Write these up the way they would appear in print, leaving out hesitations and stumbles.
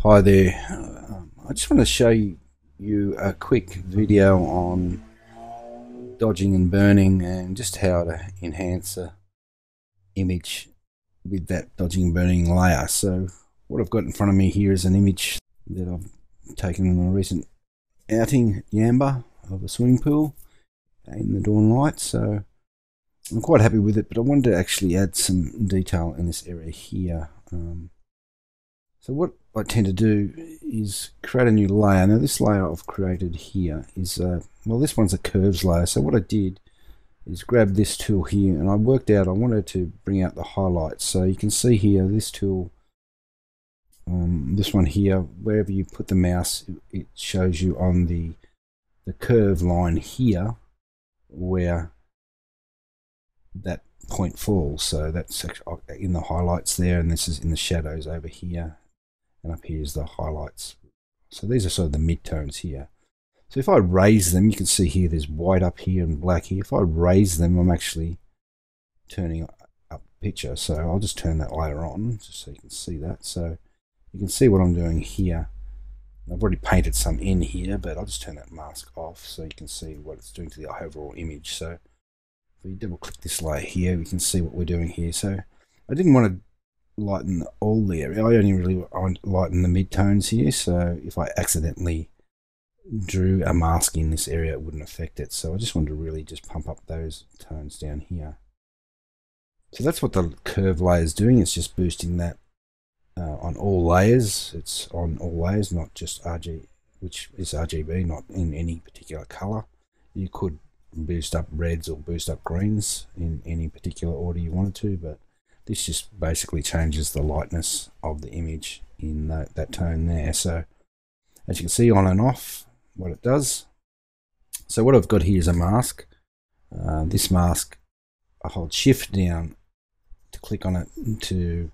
Hi there. I just want to show you a quick video on dodging and burning and just how to enhance a image with that dodging and burning layer. So what I've got in front of me here is an image that I've taken in a recent outing at Yamba of a swimming pool in the dawn light. So I'm quite happy with it, but I wanted to actually add some detail in this area here. So what I tend to do is create a new layer. Now this layer I've created here is, well, this one's a curves layer. So what I did is grab this tool here, and I worked out I wanted to bring out the highlights. So you can see here, this tool, this one here, wherever you put the mouse, it shows you on the curve line here where that point falls. So that's actually in the highlights there, and this is in the shadows over here. And up here is the highlights. So these are sort of the midtones here. So if I raise them, you can see here there's white up here and black here. If I raise them, I'm actually turning up the picture. So I'll just turn that layer on just so you can see that. So you can see what I'm doing here. I've already painted some in here, but I'll just turn that mask off so you can see what it's doing to the overall image. So if we double click this layer here, we can see what we're doing here. So I didn't want to lighten all the area. I only really lighten the midtones here, so if I accidentally drew a mask in this area, it wouldn't affect it. So I just wanted to really just pump up those tones down here. So that's what the curve layer is doing. It's just boosting that on all layers. It's on all layers, not just RG, which is RGB, not in any particular color. You could boost up reds or boost up greens in any particular order you wanted to, but this just basically changes the lightness of the image in that tone there. So as you can see, on and off, what it does. So what I've got here is a mask. This mask, I hold shift down to click on it to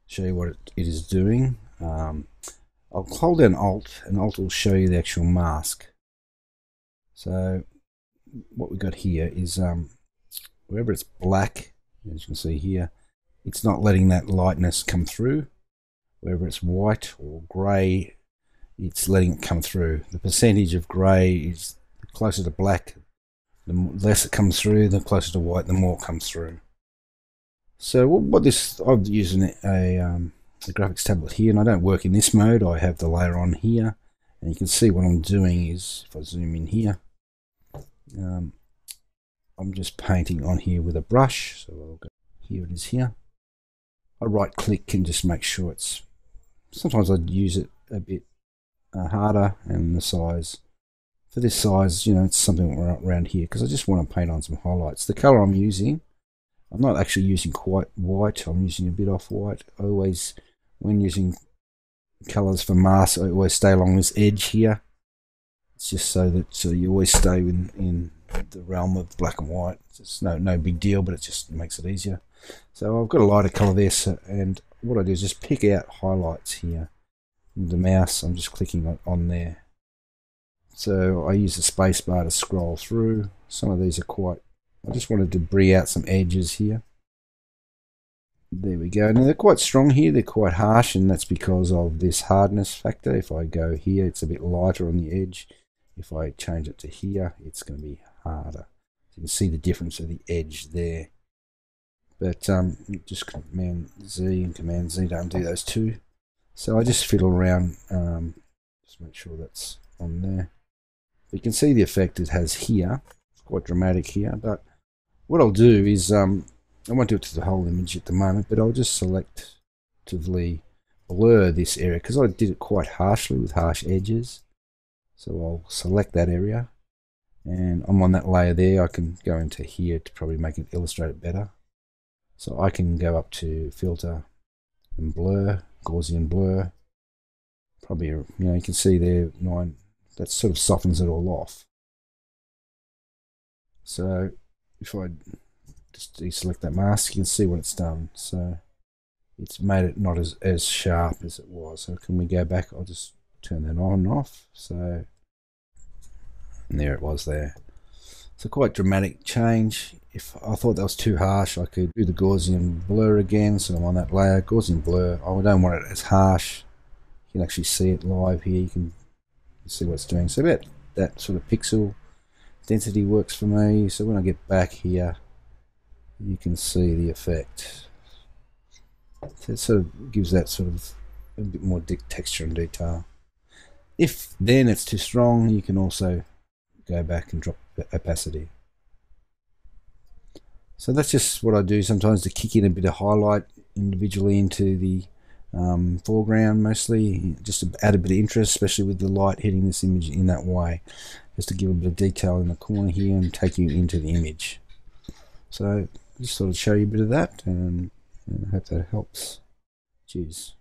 show you what it is doing. I'll hold down alt, and alt will show you the actual mask. So what we've got here is wherever it's black, as you can see here, it's not letting that lightness come through. Wherever it's white or grey, it's letting it come through. The percentage of grey is closer to black, the less it comes through. The closer to white, the more it comes through. So what this, I'm using a graphics tablet here, and I don't work in this mode. I have the layer on here, and you can see what I'm doing is, if I zoom in here, I'm just painting on here with a brush. So I'll go, here it is here. I right click and just make sure it's, sometimes I'd use it a bit harder, and the size, for this size, you know, it's something around here, because I just want to paint on some highlights. The color I'm using, I'm not actually using quite white, I'm using a bit off white. I always, when using colors for masks, I always stay along this edge here. It's just so that you always stay in the realm of black and white. It's no big deal, but it just makes it easier. So I've got a lighter color there, and what I do is just pick out highlights here. With the mouse, I'm just clicking on there. So I use the space bar to scroll through. Some of these are quite, I just wanted to bring out some edges here. There we go. Now they're quite strong here, they're quite harsh, and that's because of this hardness factor. If I go here, it's a bit lighter on the edge. If I change it to here, it's going to be harder. So you can see the difference of the edge there. But just Command Z and Command Z don't do those two. So I just fiddle around, just make sure that's on there. You can see the effect it has here. It's quite dramatic here. But what I'll do is, I won't do it to the whole image at the moment, but I'll just selectively blur this area, because I did it quite harshly with harsh edges. So I'll select that area, and I'm on that layer there. I can go into here to probably make it illustrate it better. So I can go up to filter and blur, Gaussian blur. Probably, you know, you can see there 9. That sort of softens it all off. So if I just deselect that mask, you can see what it's done. So it's made it not as sharp as it was. So can we go back? I'll just turn that on and off. So, and there it was there. So quite dramatic change. If I thought that was too harsh, I could do the Gaussian blur again. So I'm on that layer, Gaussian blur. I don't want it as harsh. can actually see it live here. You can see what it's doing. So about that sort of pixel density works for me. So when I get back here, you can see the effect. So it sort of gives that sort of a bit more texture and detail. If then it's too strong, you can also go back and drop the opacity. So that's just what I do sometimes to kick in a bit of highlight individually into the foreground, mostly just to add a bit of interest, especially with the light hitting this image in that way, just to give a bit of detail in the corner here and take you into the image. So just sort of show you a bit of that, and I hope that helps. Cheers.